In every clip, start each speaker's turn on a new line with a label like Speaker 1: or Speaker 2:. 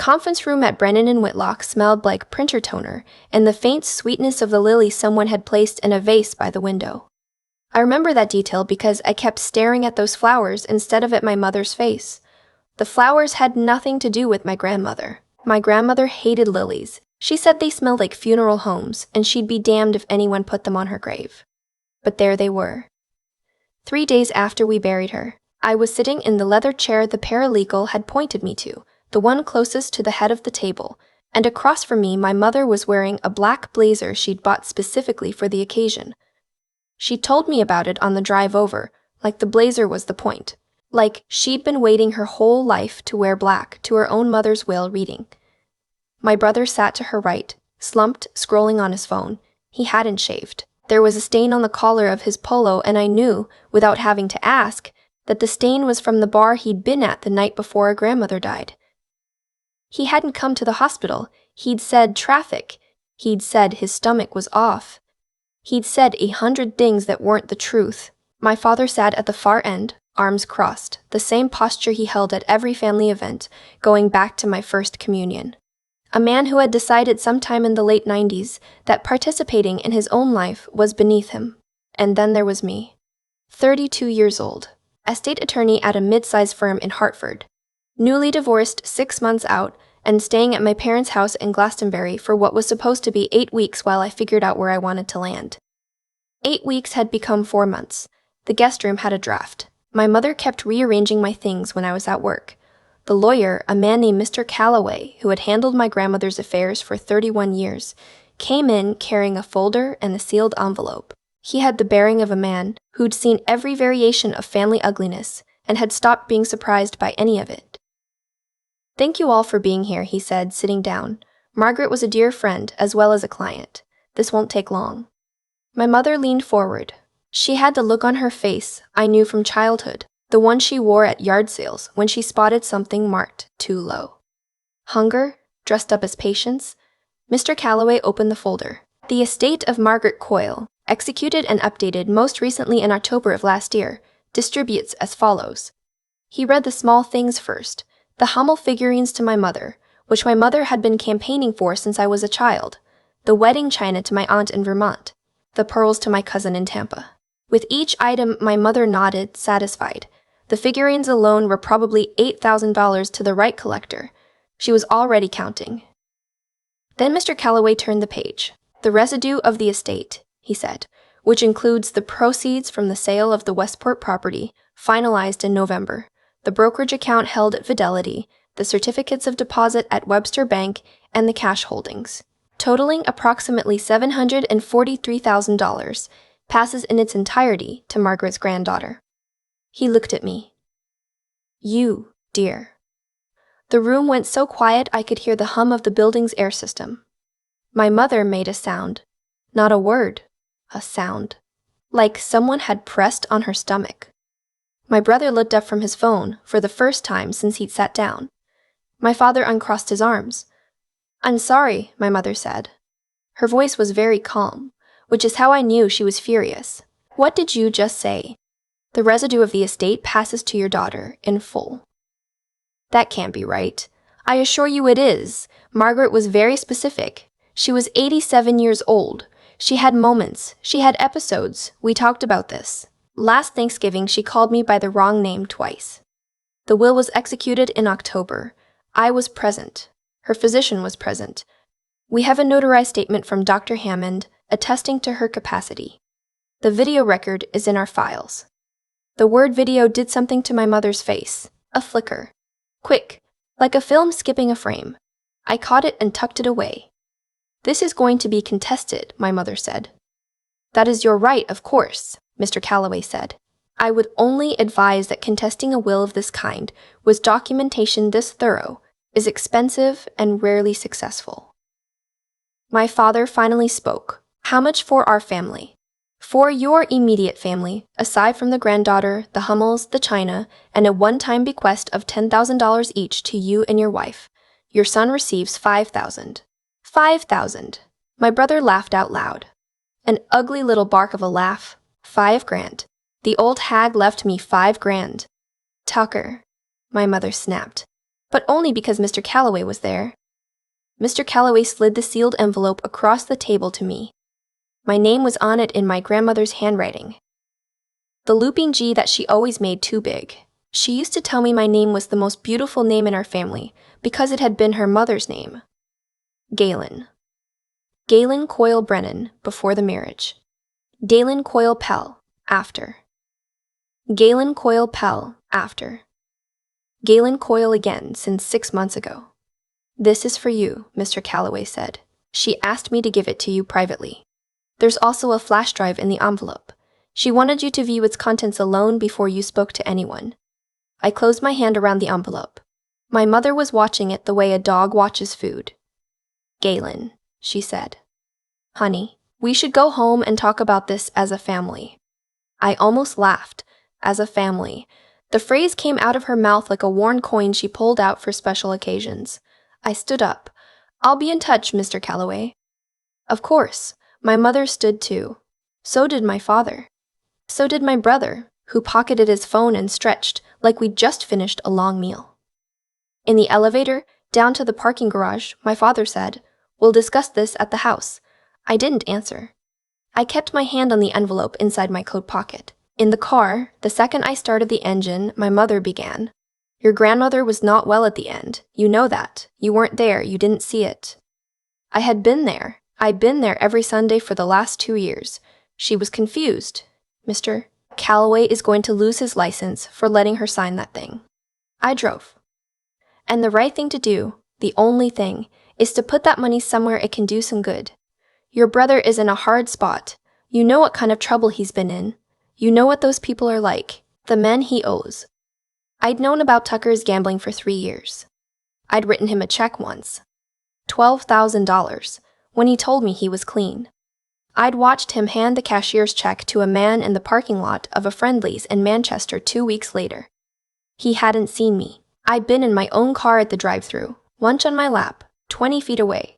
Speaker 1: conference room at Brennan and Whitlock smelled like printer toner and the faint sweetness of the lily someone had placed in a vase by the window. I remember that detail because I kept staring at those flowers instead of at my mother's face. The flowers had nothing to do with my grandmother. My grandmother hated lilies. She said they smelled like funeral homes, and she'd be damned if anyone put them on her grave. But there they were. 3 days after we buried her, I was sitting in the leather chair the paralegal had pointed me to, the one closest to the head of the table, and across from me my mother was wearing a black blazer she'd bought specifically for the occasion. She told me about it on the drive over, like the blazer was the point, like she'd been waiting her whole life to wear black to her own mother's will reading. My brother sat to her right, slumped, scrolling on his phone. He hadn't shaved. There was a stain on the collar of his polo, and I knew, without having to ask, that the stain was from the bar he'd been at the night before her grandmother died. He hadn't come to the hospital. He'd said traffic. He'd said his stomach was off. He'd said 100 things that weren't the truth. My father sat at the far end, arms crossed, the same posture he held at every family event, going back to my first communion. A man who had decided sometime in the late 90s that participating in his own life was beneath him. And then there was me. 32 years old, a state attorney at a mid-sized firm in Hartford, newly divorced 6 months out, and staying at my parents' house in Glastonbury for what was supposed to be 8 weeks while I figured out where I wanted to land. 8 weeks had become 4 months. The guest room had a draft. My mother kept rearranging my things when I was at work. The lawyer, a man named Mr. Calloway, who had handled my grandmother's affairs for 31 years, came in carrying a folder and a sealed envelope. He had the bearing of a man who'd seen every variation of family ugliness and had stopped being surprised by any of it. "Thank you all for being here," he said, sitting down. "Margaret was a dear friend as well as a client. This won't take long." My mother leaned forward. She had the look on her face I knew from childhood, the one she wore at yard sales when she spotted something marked too low. Hunger, dressed up as patience. Mr. Calloway opened the folder. The estate of Margaret Coyle, executed and updated most recently in October of last year, distributes as follows. He read the small things first. The Hummel figurines to my mother, which my mother had been campaigning for since I was a child. The wedding china to my aunt in Vermont. The pearls to my cousin in Tampa. With each item, my mother nodded, satisfied. The figurines alone were probably $8,000 to the right collector. She was already counting. Then Mr. Calloway turned the page. "The residue of the estate," he said, "which includes the proceeds from the sale of the Westport property, finalized in November, the brokerage account held at Fidelity, the certificates of deposit at Webster Bank, and the cash holdings, totaling approximately $743,000, passes in its entirety to Margaret's granddaughter." He looked at me. "You, dear." The room went so quiet I could hear the hum of the building's air system. My mother made a sound. Not a word. A sound. Like someone had pressed on her stomach. My brother looked up from his phone for the first time since he'd sat down. My father uncrossed his arms. "I'm sorry," my mother said. Her voice was very calm, which is how I knew she was furious. "What did you just say?" "The residue of the estate passes to your daughter, in full." "That can't be right." "I assure you it is. Margaret was very specific. She was 87 years old. She had moments. She had episodes. We talked about this. Last Thanksgiving, she called me by the wrong name twice. The will was executed in October. I was present. Her physician was present. We have a notarized statement from Dr. Hammond attesting to her capacity. The video record is in our files." The word video did something to my mother's face. A flicker. Quick, like a film skipping a frame. I caught it and tucked it away. "This is going to be contested," my mother said. "That is your right, of course," Mr. Calloway said. "I would only advise that contesting a will of this kind, with documentation this thorough, is expensive and rarely successful." My father finally spoke. "How much for our family?" "For your immediate family, aside from the granddaughter, the Hummels, the china, and a one-time bequest of $10,000 each to you and your wife, your son receives $5,000. $5,000. My brother laughed out loud. An ugly little bark of a laugh. $5,000. The old hag left me $5,000. "Tucker," my mother snapped. but only because Mr. Calloway was there. Mr. Calloway slid the sealed envelope across the table to me. My name was on it in my grandmother's handwriting. The looping G that she always made too big. She used to tell me my name was the most beautiful name in our family because it had been her mother's name. Galen. Galen Coyle Brennan, before the marriage. Galen Coyle Pell, after. Galen Coyle Pell, after. Galen Coyle again since 6 months ago. This is for you, Mr. Calloway said. She asked me to give it to you privately. There's also a flash drive in the envelope. She wanted you to view its contents alone before you spoke to anyone. I closed my hand around the envelope. My mother was watching it the way a dog watches food. Galen, she said. Honey, we should go home and talk about this as a family. I almost laughed. As a family. The phrase came out of her mouth like a worn coin she pulled out for special occasions. I stood up. I'll be in touch, Mr. Calloway. Of course, my mother stood too. So did my father. So did my brother, who pocketed his phone and stretched like we'd just finished a long meal. In the elevator, down to the parking garage, my father said, "We'll discuss this at the house." I didn't answer. I kept my hand on the envelope inside my coat pocket. In the car, the second I started the engine, my mother began. Your grandmother was not well at the end. You know that. You weren't there. You didn't see it. I had been there. I'd been there every Sunday for the last 2 years. She was confused. Mr. Calloway is going to lose his license for letting her sign that thing. I drove. And the right thing to do, the only thing, is to put that money somewhere it can do some good. Your brother is in a hard spot. You know what kind of trouble he's been in. You know what those people are like, the men he owes. I'd known about Tucker's gambling for 3 years. I'd written him a check once. $12,000, when he told me he was clean. I'd watched him hand the cashier's check to a man in the parking lot of a Friendly's in Manchester 2 weeks later. He hadn't seen me. I'd been in my own car at the drive-thru, lunch on my lap, 20 feet away.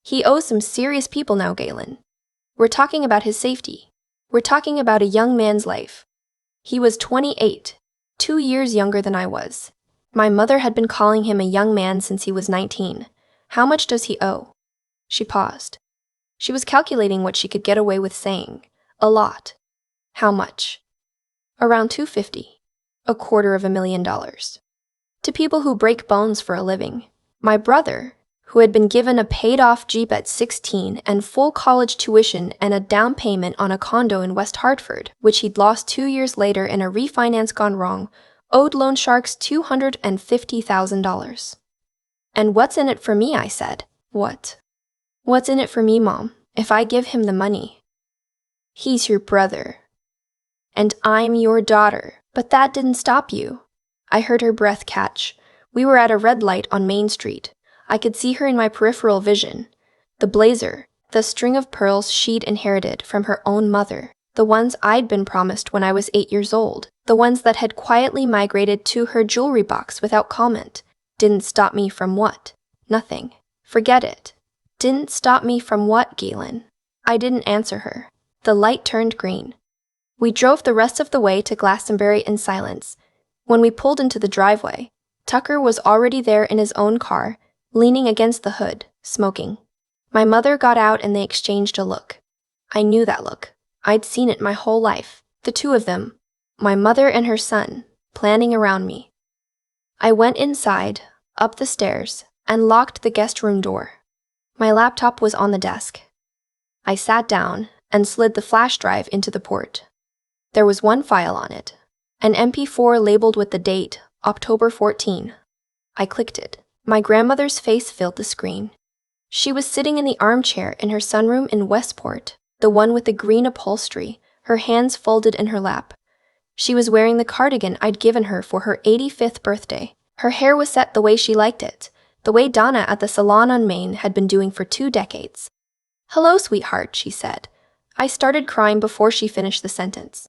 Speaker 1: He owes some serious people now, Galen. We're talking about his safety. We're talking about a young man's life. He was 28, 2 years younger than I was. My mother had been calling him a young man since he was 19. How much does he owe? She paused. She was calculating what she could get away with saying. A lot. How much? Around $250. $250,000. To people who break bones for a living. My brother, who had been given a paid-off Jeep at 16 and full college tuition and a down payment on a condo in West Hartford, which he'd lost 2 years later in a refinance gone wrong, owed loan sharks $250,000. And what's in it for me, I said. What? What's in it for me, Mom, if I give him the money? He's your brother. And I'm your daughter. But that didn't stop you. I heard her breath catch. We were at a red light on Main Street. I could see her in my peripheral vision. The blazer, the string of pearls she'd inherited from her own mother, the ones I'd been promised when I was 8 years old, the ones that had quietly migrated to her jewelry box without comment, didn't stop me from what? Nothing. Forget it. Didn't stop me from what, Galen? I didn't answer her. The light turned green. We drove the rest of the way to Glastonbury in silence. When we pulled into the driveway, Tucker was already there in his own car, leaning against the hood, smoking. My mother got out and they exchanged a look. I knew that look. I'd seen it my whole life. The two of them, my mother and her son, planning around me. I went inside, up the stairs, and locked the guest room door. My laptop was on the desk. I sat down and slid the flash drive into the port. There was one file on it, an MP4 labeled with the date, October 14. I clicked it. My grandmother's face filled the screen. She was sitting in the armchair in her sunroom in Westport, the one with the green upholstery, her hands folded in her lap. She was wearing the cardigan I'd given her for her 85th birthday. Her hair was set the way she liked it, the way Donna at the salon on Main had been doing for 2 decades. "Hello, sweetheart," she said. I started crying before she finished the sentence.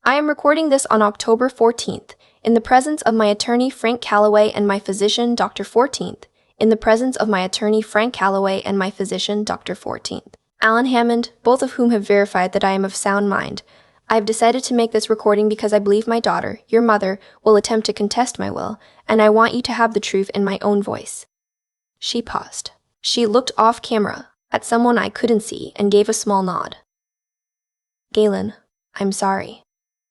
Speaker 1: "I am recording this on October 14th, in the presence of my attorney Frank Calloway and my physician Dr. 14th, in the presence of my attorney Frank Calloway and my physician Dr. 14th. Alan Hammond, both of whom have verified that I am of sound mind. I've decided to make this recording because I believe my daughter, your mother, will attempt to contest my will, and I want you to have the truth in my own voice." She paused. She looked off camera at someone I couldn't see and gave a small nod. "Galen, I'm sorry.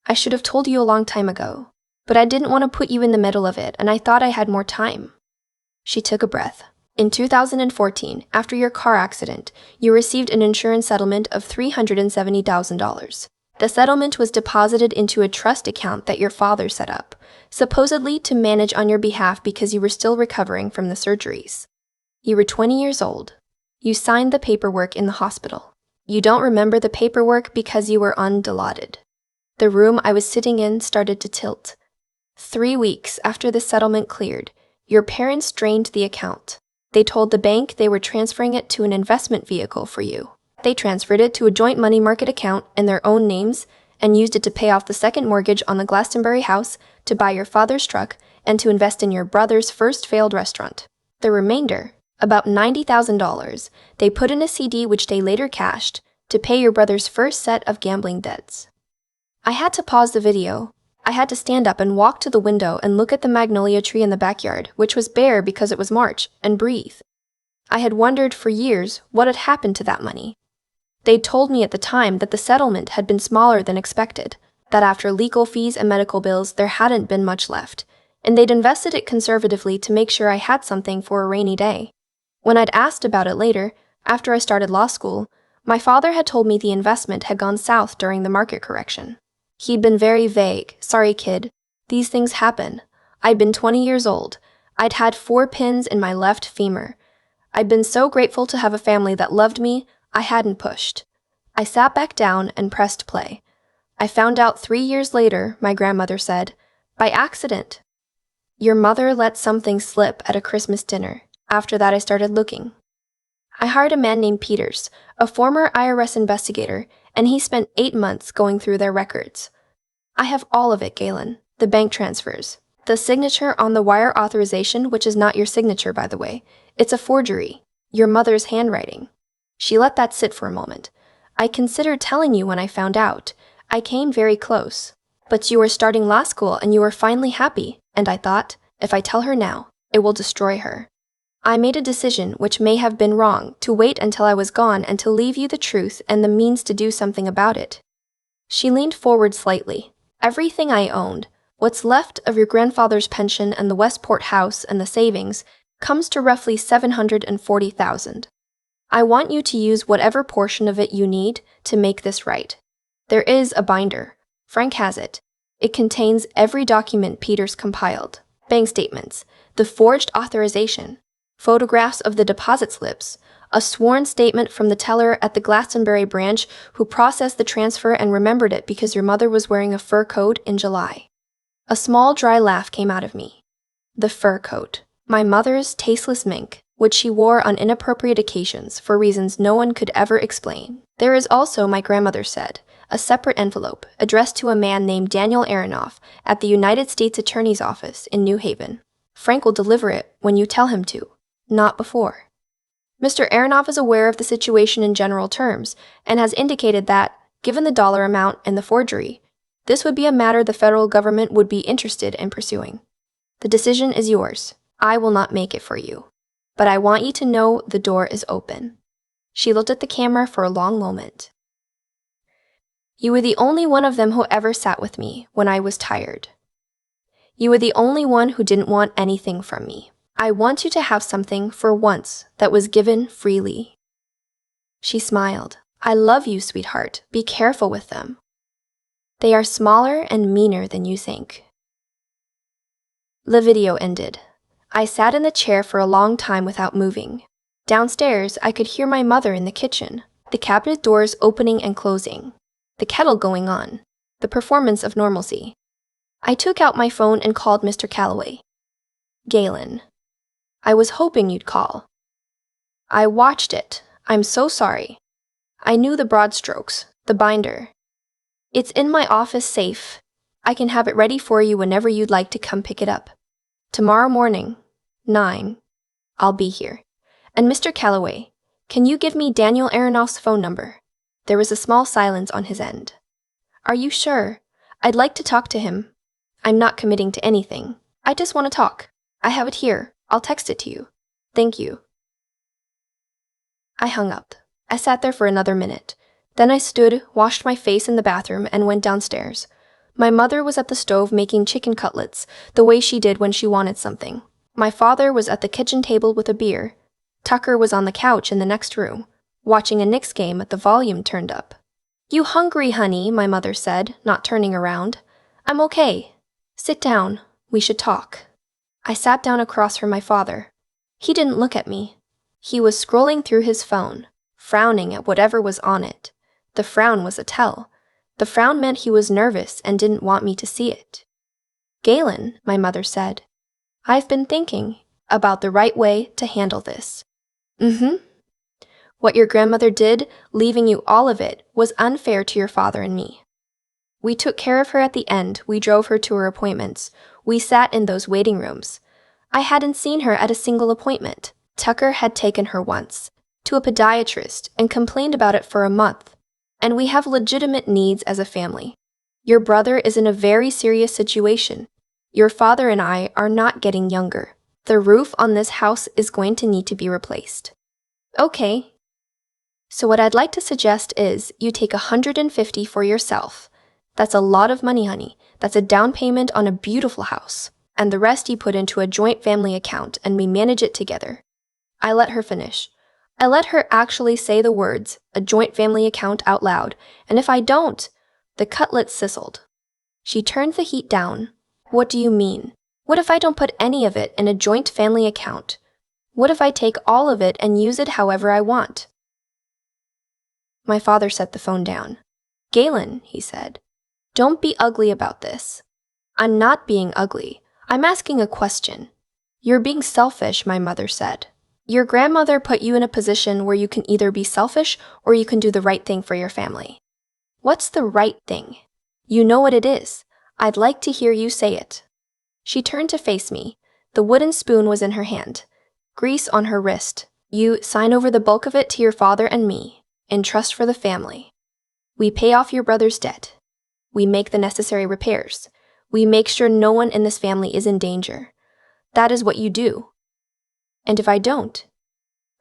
Speaker 1: I should have told you a long time ago, but I didn't want to put you in the middle of it, and I thought I had more time." She took a breath. "In 2014, after your car accident, you received an insurance settlement of $370,000. The settlement was deposited into a trust account that your father set up, supposedly to manage on your behalf because you were still recovering from the surgeries. You were 20 years old. You signed the paperwork in the hospital. You don't remember the paperwork because you were undelauded. The room I was sitting in started to tilt. 3 weeks after the settlement cleared, your parents drained the account. They told the bank they were transferring it to an investment vehicle for you. They transferred it to a joint money market account in their own names and used it to pay off the second mortgage on the Glastonbury house, to buy your father's truck, and to invest in your brother's first failed restaurant. The remainder, about $90,000, they put in a CD which they later cashed to pay your brother's first set of gambling debts." I had to pause the video. I had to stand up and walk to the window and look at the magnolia tree in the backyard, which was bare because it was March, and breathe. I had wondered for years what had happened to that money. They'd told me at the time that the settlement had been smaller than expected, that after legal fees and medical bills there hadn't been much left, and they'd invested it conservatively to make sure I had something for a rainy day. When I'd asked about it later, after I started law school, my father had told me the investment had gone south during the market correction. He'd been very vague. "Sorry, kid. These things happen. I'd been 20 years old. I'd had 4 pins in my left femur. I'd been so grateful to have a family that loved me, I hadn't pushed." I sat back down and pressed play. "I found out 3 years later," my grandmother said, "by accident. Your mother let something slip at a Christmas dinner. After that I started looking. I hired a man named Peters, a former IRS investigator, and he spent 8 months going through their records. I have all of it, Galen. The bank transfers. The signature on the wire authorization, which is not your signature, by the way. It's a forgery. Your mother's handwriting." She let that sit for a moment. "I considered telling you when I found out. I came very close. But you were starting law school and you were finally happy, and I thought, if I tell her now, it will destroy her. I made a decision, which may have been wrong, to wait until I was gone and to leave you the truth and the means to do something about it." She leaned forward slightly. "Everything I owned, what's left of your grandfather's pension and the Westport house and the savings, comes to roughly $740,000. I want you to use whatever portion of it you need to make this right. There is a binder. Frank has it. It contains every document Peters compiled. Bank statements, the forged authorization, photographs of the deposit slips, a sworn statement from the teller at the Glastonbury branch who processed the transfer and remembered it because your mother was wearing a fur coat in July." A small dry laugh came out of me. The fur coat. My mother's tasteless mink, which she wore on inappropriate occasions for reasons no one could ever explain. There is also, my grandmother said, a separate envelope addressed to a man named Daniel Aronoff at the United States Attorney's Office in New Haven. Frank will deliver it when you tell him to, not before. Mr. Aronoff is aware of the situation in general terms and has indicated that, given the dollar amount and the forgery, this would be a matter the federal government would be interested in pursuing. The decision is yours. I will not make it for you. But I want you to know the door is open." She looked at the camera for a long moment. "You were the only one of them who ever sat with me when I was tired. You were the only one who didn't want anything from me. I want you to have something for once that was given freely." She smiled. "I love you, sweetheart. Be careful with them. They are smaller and meaner than you think." The video ended. I sat in the chair for a long time without moving. Downstairs, I could hear my mother in the kitchen, the cabinet doors opening and closing, the kettle going on, the performance of normalcy. I took out my phone and called Mr. Calloway. "Galen, I was hoping you'd call. I watched it. I'm so sorry. I knew the broad strokes, the binder. It's in my office safe. I can have it ready for you whenever you'd like to come pick it up. Tomorrow morning, 9, I'll be here. And Mr. Calloway, can you give me Daniel Aronoff's phone number?" There was a small silence on his end. Are you sure? I'd like to talk to him. I'm not committing to anything. I just want to talk. I have it here. I'll text it to you. Thank you. I hung up. I sat there for another minute. Then I stood, washed my face in the bathroom, and went downstairs. My mother was at the stove making chicken cutlets, the way she did when she wanted something. My father was at the kitchen table with a beer. Tucker was on the couch in the next room, watching a Knicks game at the volume turned up. You hungry, honey? My mother said, not turning around. I'm okay. Sit down. We should talk. I sat down across from my father. He didn't look at me. He was scrolling through his phone, frowning at whatever was on it. The frown was a tell. The frown meant he was nervous and didn't want me to see it. Galen, my mother said, I've been thinking about the right way to handle this. What your grandmother did, leaving you all of it, was unfair to your father and me. We took care of her at the end. We drove her to her appointments. We sat in those waiting rooms. I hadn't seen her at a single appointment. Tucker had taken her once to a podiatrist and complained about it for a month. And we have legitimate needs as a family. Your brother is in a very serious situation. Your father and I are not getting younger. The roof on this house is going to need to be replaced. Okay. So what I'd like to suggest is you take $150 for yourself. That's a lot of money, honey. That's a down payment on a beautiful house. And the rest you put into a joint family account and we manage it together. I let her finish. I let her actually say the words, a joint family account, out loud, and if I don't, the cutlet sizzled. She turned the heat down. What do you mean? What if I don't put any of it in a joint family account? What if I take all of it and use it however I want? My father set the phone down. Galen, he said, don't be ugly about this. I'm not being ugly. I'm asking a question. You're being selfish, my mother said. Your grandmother put you in a position where you can either be selfish or you can do the right thing for your family. What's the right thing? You know what it is. I'd like to hear you say it. She turned to face me. The wooden spoon was in her hand. Grease on her wrist. You sign over the bulk of it to your father and me, in trust for the family. We pay off your brother's debt. We make the necessary repairs. We make sure no one in this family is in danger. That is what you do. And if I don't,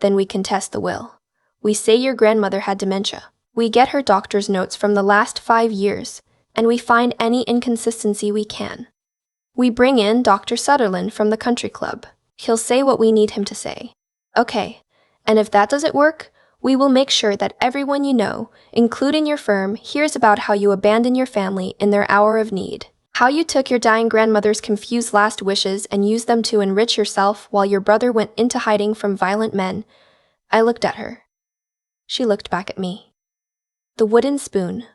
Speaker 1: then we contest the will. We say your grandmother had dementia. We get her doctor's notes from the last 5 years, and we find any inconsistency we can. We bring in Dr. Sutherland from the country club. He'll say what we need him to say. Okay, and if that doesn't work, we will make sure that everyone you know, including your firm, hears about how you abandoned your family in their hour of need. How you took your dying grandmother's confused last wishes and used them to enrich yourself while your brother went into hiding from violent men. I looked at her. She looked back at me. The wooden spoon.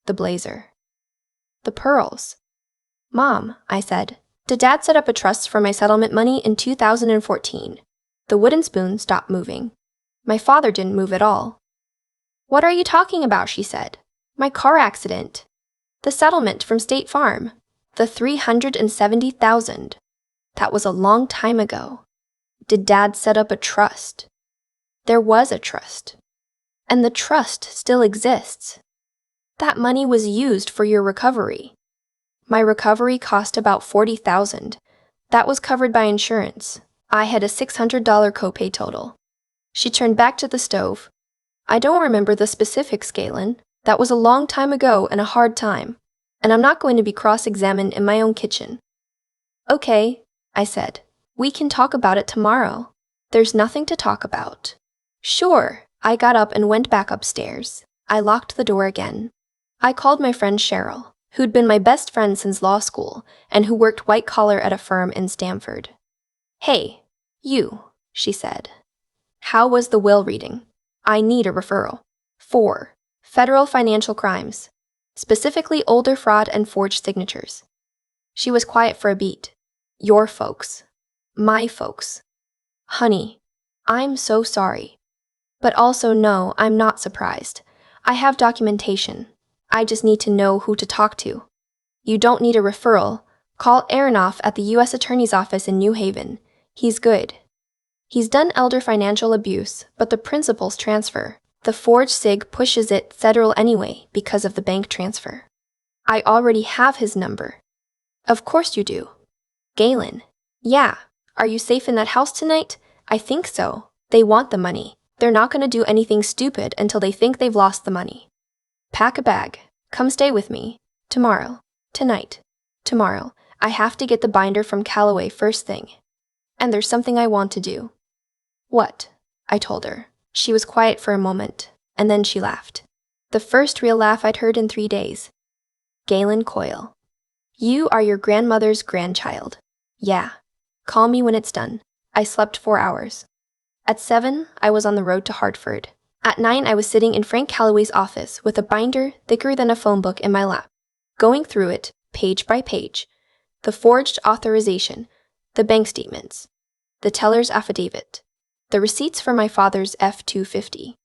Speaker 1: The blazer. The pearls. Mom, I said, did Dad set up a trust for my settlement money in 2014? The wooden spoon stopped moving. My father didn't move at all. What are you talking about? She said. My car accident. The settlement from State Farm. The $370,000. That was a long time ago. Did Dad set up a trust? There was a trust. And the trust still exists. That money was used for your recovery. My recovery cost about $40,000. That was covered by insurance. I had a $600 copay total. She turned back to the stove. I don't remember the specifics, Galen. That was a long time ago and a hard time. And I'm not going to be cross-examined in my own kitchen. Okay, I said. We can talk about it tomorrow. There's nothing to talk about. Sure. I got up and went back upstairs. I locked the door again. I called my friend Cheryl, who'd been my best friend since law school and who worked white-collar at a firm in Stamford. Hey, you, she said. How was the will reading? I need a referral. 4. Federal financial crimes. Specifically older fraud and forged signatures. She was quiet for a beat. Your folks. My folks. Honey, I'm so sorry. But also no, I'm not surprised. I have documentation. I just need to know who to talk to. You don't need a referral. Call Aronoff at the U.S. Attorney's Office in New Haven. He's good. He's done elder financial abuse, but the principals transfer. The forged SIG pushes it federal anyway because of the bank transfer. I already have his number. Of course you do. Galen. Yeah. Are you safe in that house tonight? I think so. They want the money. They're not going to do anything stupid until they think they've lost the money. Pack a bag. Come stay with me. Tomorrow. Tonight. Tomorrow. I have to get the binder from Callaway first thing. And there's something I want to do. What? I told her. She was quiet for a moment, and then she laughed. The first real laugh I'd heard in 3 days. Galen Coyle. You are your grandmother's grandchild. Yeah. Call me when it's done. I slept 4 hours. At 7, I was on the road to Hartford. At 9, I was sitting in Frank Callaway's office with a binder thicker than a phone book in my lap, going through it, page by page. The forged authorization, the bank statements, the teller's affidavit, the receipts for my father's F-250,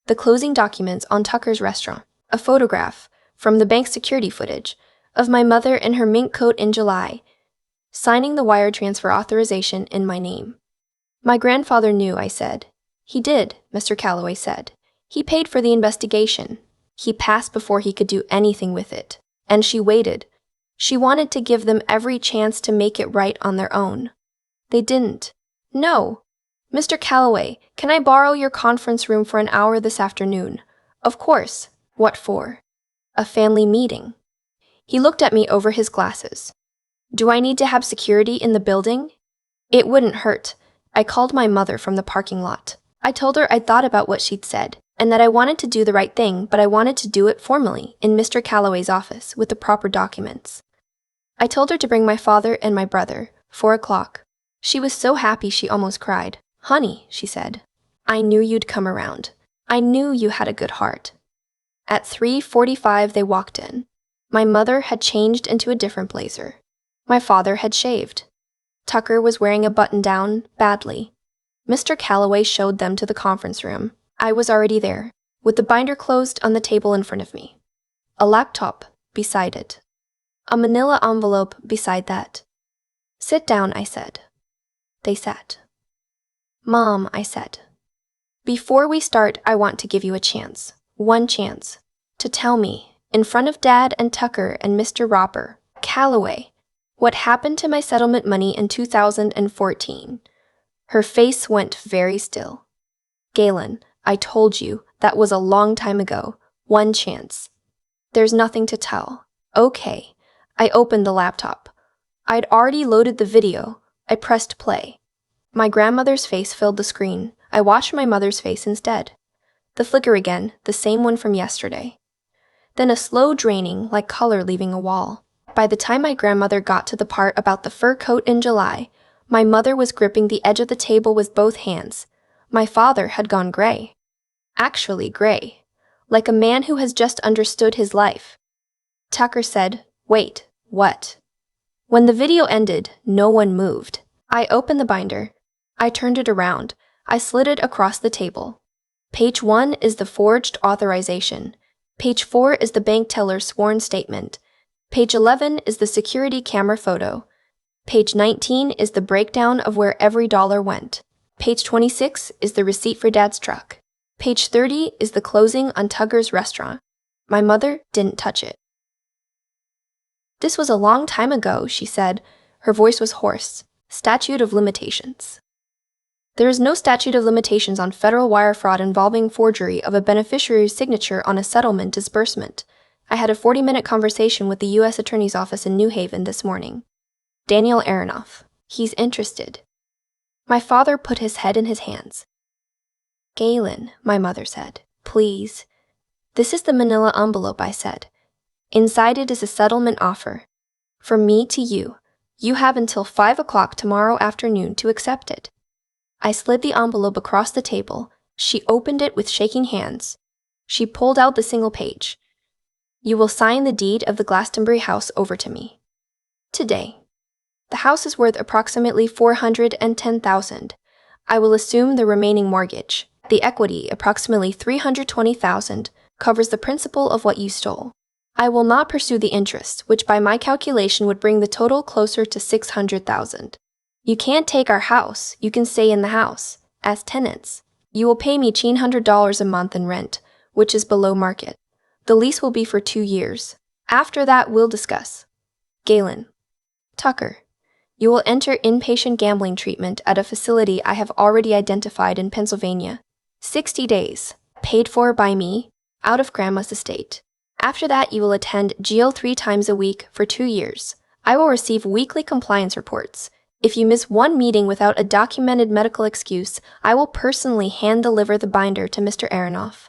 Speaker 1: the closing documents on Tucker's restaurant, a photograph from the bank security footage of my mother in her mink coat in July, signing the wire transfer authorization in my name. My grandfather knew, I said. He did, Mr. Callaway said. He paid for the investigation. He passed before he could do anything with it. And she waited. She wanted to give them every chance to make it right on their own. They didn't. No. Mr. Callaway, can I borrow your conference room for an hour this afternoon? Of course. What for? A family meeting. He looked at me over his glasses. Do I need to have security in the building? It wouldn't hurt. I called my mother from the parking lot. I told her I'd thought about what she'd said, and that I wanted to do the right thing, but I wanted to do it formally in Mr. Callaway's office with the proper documents. I told her to bring my father and my brother, 4 o'clock. She was so happy she almost cried. Honey, she said, I knew you'd come around. I knew you had a good heart. At 3:45 they walked in. My mother had changed into a different blazer. My father had shaved. Tucker was wearing a button-down, badly. Mr. Callaway showed them to the conference room. I was already there, with the binder closed on the table in front of me. A laptop beside it. A manila envelope beside that. Sit down, I said. They sat. Mom, I said. Before we start, I want to give you a chance, one chance, to tell me, in front of Dad and Tucker and Mr. Roper, Callaway, what happened to my settlement money in 2014. Her face went very still. Galen, I told you, that was a long time ago. One chance. There's nothing to tell. Okay. I opened the laptop. I'd already loaded the video. I pressed play. My grandmother's face filled the screen. I watched my mother's face instead. The flicker again, the same one from yesterday. Then a slow draining, like color leaving a wall. By the time my grandmother got to the part about the fur coat in July, my mother was gripping the edge of the table with both hands. My father had gone gray. Actually gray. Like a man who has just understood his life. Tucker said, Wait, what? When the video ended, no one moved. I opened the binder. I turned it around. I slid it across the table. Page 1 is the forged authorization. Page 4 is the bank teller's sworn statement. Page 11 is the security camera photo. Page 19 is the breakdown of where every dollar went. Page 26 is the receipt for Dad's truck. Page 30 is the closing on Tugger's restaurant. My mother didn't touch it. This was a long time ago, she said. Her voice was hoarse. Statute of limitations. There is no statute of limitations on federal wire fraud involving forgery of a beneficiary's signature on a settlement disbursement. I had a 40-minute conversation with the U.S. Attorney's Office in New Haven this morning. Daniel Aronoff. He's interested. My father put his head in his hands. Galen, my mother said, please. This is the manila envelope, I said. Inside it is a settlement offer. From me to you. You have until 5 o'clock tomorrow afternoon to accept it. I slid the envelope across the table. She opened it with shaking hands. She pulled out the single page. You will sign the deed of the Glastonbury house over to me. Today. The house is worth approximately $410,000. I will assume the remaining mortgage. The equity, approximately $320,000, covers the principal of what you stole. I will not pursue the interest, which by my calculation would bring the total closer to $600,000. You can't take our house. You can stay in the house, as tenants. You will pay me $100 a month in rent, which is below market. The lease will be for 2 years. After that, we'll discuss. Galen. Tucker. You will enter inpatient gambling treatment at a facility I have already identified in Pennsylvania. 60 days. Paid for by me, out of Grandma's estate. After that, you will attend GEO 3 times a week for 2 years. I will receive weekly compliance reports. If you miss one meeting without a documented medical excuse, I will personally hand-deliver the binder to Mr. Aronoff.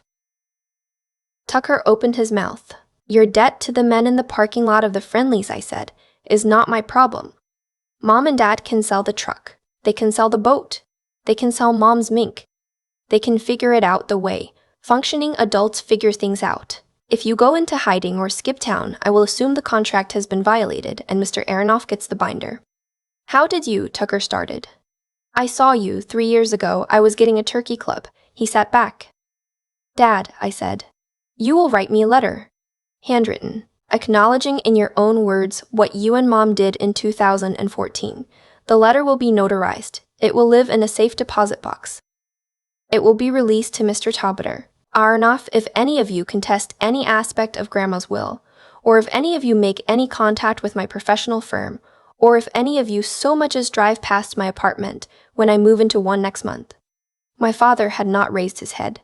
Speaker 1: Tucker opened his mouth. Your debt to the men in the parking lot of the Friendlies, I said, is not my problem. Mom and Dad can sell the truck. They can sell the boat. They can sell Mom's mink. They can figure it out the way functioning adults figure things out. If you go into hiding or skip town, I will assume the contract has been violated and Mr. Aronoff gets the binder. How did you? Tucker started. I saw you 3 years ago. I was getting a turkey club. He sat back. Dad, I said, you will write me a letter. Handwritten, acknowledging in your own words what you and Mom did in 2014. The letter will be notarized. It will live in a safe deposit box. It will be released to Mr. Taubater. Aronoff, if any of you contest any aspect of Grandma's will, or if any of you make any contact with my professional firm, or if any of you so much as drive past my apartment when I move into one next month. My father had not raised his head.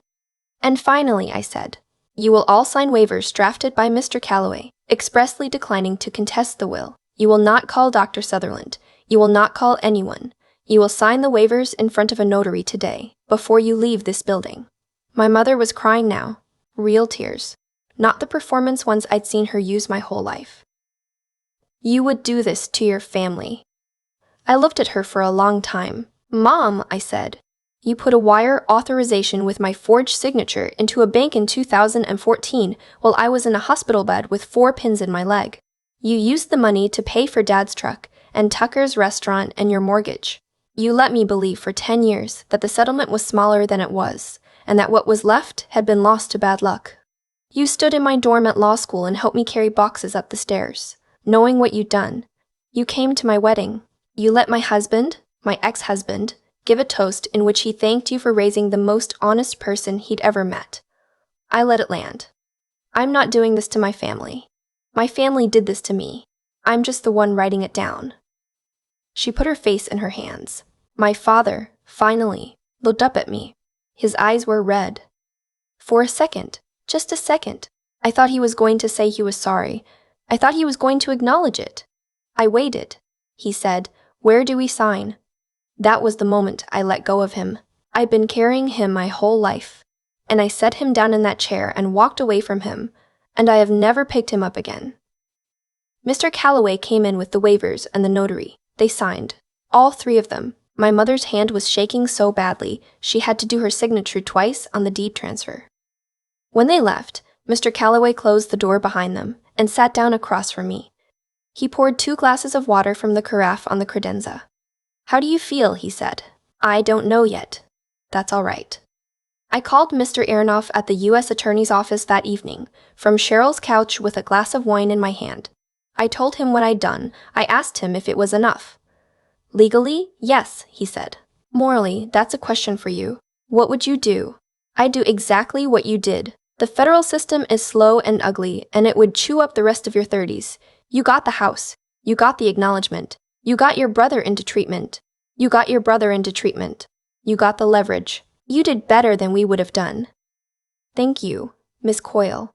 Speaker 1: And finally, I said, you will all sign waivers drafted by Mr. Calloway, expressly declining to contest the will. You will not call Dr. Sutherland. You will not call anyone. You will sign the waivers in front of a notary today, before you leave this building. My mother was crying now, real tears, not the performance ones I'd seen her use my whole life. You would do this to your family. I looked at her for a long time. Mom, I said, you put a wire authorization with my forged signature into a bank in 2014 while I was in a hospital bed with 4 pins in my leg. You used the money to pay for Dad's truck and Tucker's restaurant and your mortgage. You let me believe for 10 years that the settlement was smaller than it was, and that what was left had been lost to bad luck. You stood in my dorm at law school and helped me carry boxes up the stairs, knowing what you'd done. You came to my wedding. You let my husband, my ex-husband, give a toast in which he thanked you for raising the most honest person he'd ever met. I let it land. I'm not doing this to my family. My family did this to me. I'm just the one writing it down. She put her face in her hands. My father, finally, looked up at me. His eyes were red. For a second, just a second, I thought he was going to say he was sorry. I thought he was going to acknowledge it. I waited. He said, where do we sign? That was the moment I let go of him. I'd been carrying him my whole life. And I set him down in that chair and walked away from him, and I have never picked him up again. Mr. Calloway came in with the waivers and the notary. They signed. All 3 of them. My mother's hand was shaking so badly, she had to do her signature twice on the deed transfer. When they left, Mr. Calloway closed the door behind them and sat down across from me. He poured 2 glasses of water from the carafe on the credenza. How do you feel? He said. I don't know yet. That's all right. I called Mr. Aronoff at the U.S. Attorney's office that evening, from Cheryl's couch with a glass of wine in my hand. I told him what I'd done. I asked him if it was enough. Legally, yes, he said. Morally, that's a question for you. What would you do? I'd do exactly what you did. The federal system is slow and ugly, and it would chew up the rest of your 30s. You got the house. You got the acknowledgement. You got your brother into treatment. You got your brother into treatment. You got the leverage. You did better than we would have done. Thank you, Miss Coyle.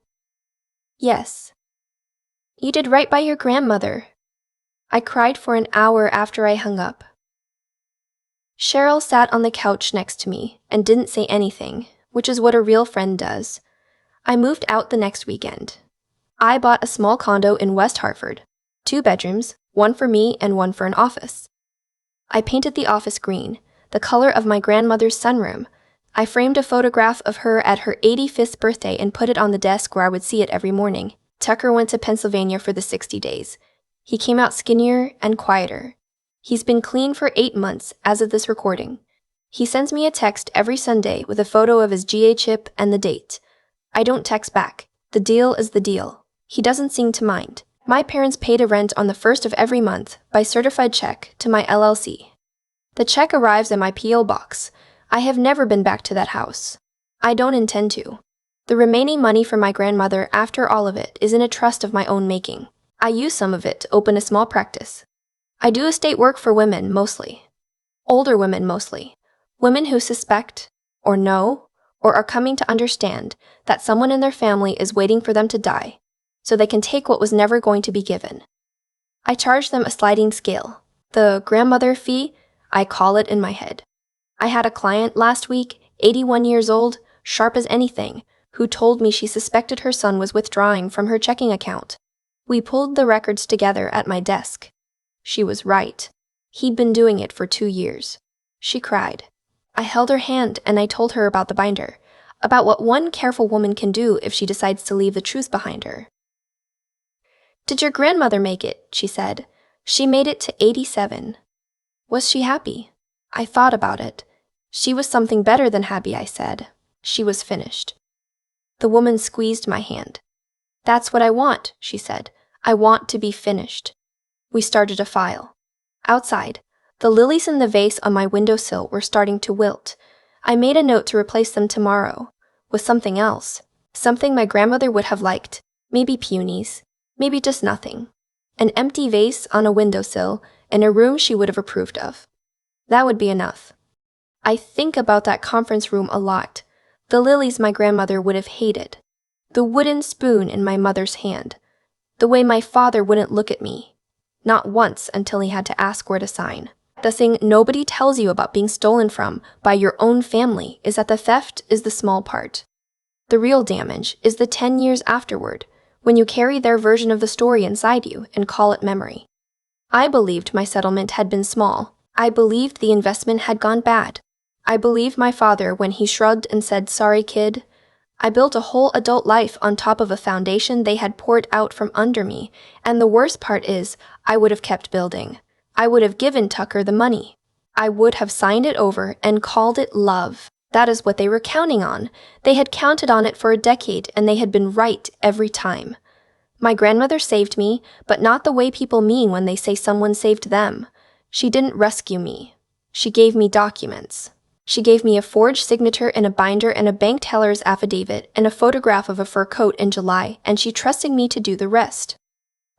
Speaker 1: Yes. You did right by your grandmother. I cried for an hour after I hung up. Cheryl sat on the couch next to me and didn't say anything, which is what a real friend does. I moved out the next weekend. I bought a small condo in West Hartford, 2 bedrooms, one for me and one for an office. I painted the office green, the color of my grandmother's sunroom. I framed a photograph of her at her 85th birthday and put it on the desk where I would see it every morning. Tucker went to Pennsylvania for the 60 days. He came out skinnier and quieter. He's been clean for 8 months as of this recording. He sends me a text every Sunday with a photo of his GA chip and the date. I don't text back. The deal is the deal. He doesn't seem to mind. My parents paid a rent on the 1st of every month by certified check to my LLC. The check arrives in my P.O. box. I have never been back to that house. I don't intend to. The remaining money for my grandmother after all of it is in a trust of my own making. I use some of it to open a small practice. I do estate work for women, mostly. Older women, mostly. Women who suspect, or know, or are coming to understand that someone in their family is waiting for them to die, so they can take what was never going to be given. I charge them a sliding scale. The grandmother fee, I call it in my head. I had a client last week, 81 years old, sharp as anything, who told me she suspected her son was withdrawing from her checking account. We pulled the records together at my desk. She was right. He'd been doing it for 2 years. She cried. I held her hand and I told her about the binder, about what one careful woman can do if she decides to leave the truth behind her. Did your grandmother make it? She said. She made it to 87. Was she happy? I thought about it. She was something better than happy, I said. She was finished. The woman squeezed my hand. That's what I want, she said. I want to be finished. We started a file. Outside, the lilies in the vase on my windowsill were starting to wilt. I made a note to replace them tomorrow, with something else, something my grandmother would have liked, maybe peonies, maybe just nothing. An empty vase on a windowsill in a room she would have approved of. That would be enough. I think about that conference room a lot. The lilies my grandmother would have hated. The wooden spoon in my mother's hand. The way my father wouldn't look at me. Not once until he had to ask where to sign. The thing nobody tells you about being stolen from by your own family is that the theft is the small part. The real damage is the 10 years afterward, when you carry their version of the story inside you and call it memory. I believed my settlement had been small. I believed the investment had gone bad. I believed my father when he shrugged and said, "Sorry, kid." I built a whole adult life on top of a foundation they had poured out from under me, and the worst part is, I would have kept building. I would have given Tucker the money. I would have signed it over and called it love. That is what they were counting on. They had counted on it for a decade, and they had been right every time. My grandmother saved me, but not the way people mean when they say someone saved them. She didn't rescue me. She gave me documents. She gave me a forged signature in a binder and a bank teller's affidavit and a photograph of a fur coat in July, and she trusted me to do the rest.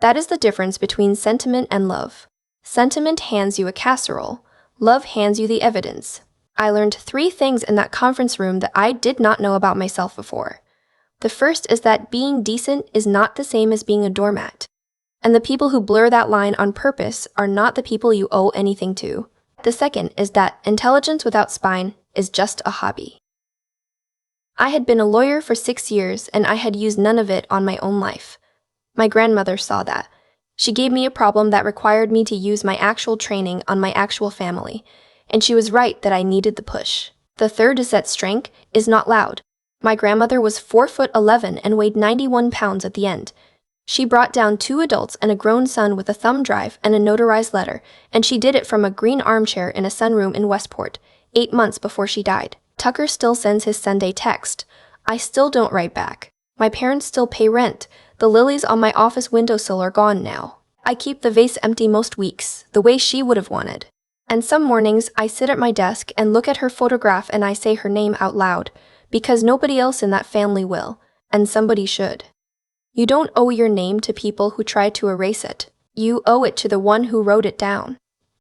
Speaker 1: That is the difference between sentiment and love. Sentiment hands you a casserole. Love hands you the evidence. I learned 3 things in that conference room that I did not know about myself before. The first is that being decent is not the same as being a doormat. And the people who blur that line on purpose are not the people you owe anything to. The second is that intelligence without spine is just a hobby. I had been a lawyer for 6 years, and I had used none of it on my own life. My grandmother saw that. She gave me a problem that required me to use my actual training on my actual family, and she was right that I needed the push. The third is that strength is not loud. My grandmother was 4'11" and weighed 91 pounds at the end. She brought down 2 adults and a grown son with a thumb drive and a notarized letter, and she did it from a green armchair in a sunroom in Westport, 8 months before she died. Tucker still sends his Sunday text. I still don't write back. My parents still pay rent. The lilies on my office windowsill are gone now. I keep the vase empty most weeks, the way she would have wanted. And some mornings I sit at my desk and look at her photograph and I say her name out loud, because nobody else in that family will, and somebody should. You don't owe your name to people who try to erase it. You owe it to the one who wrote it down.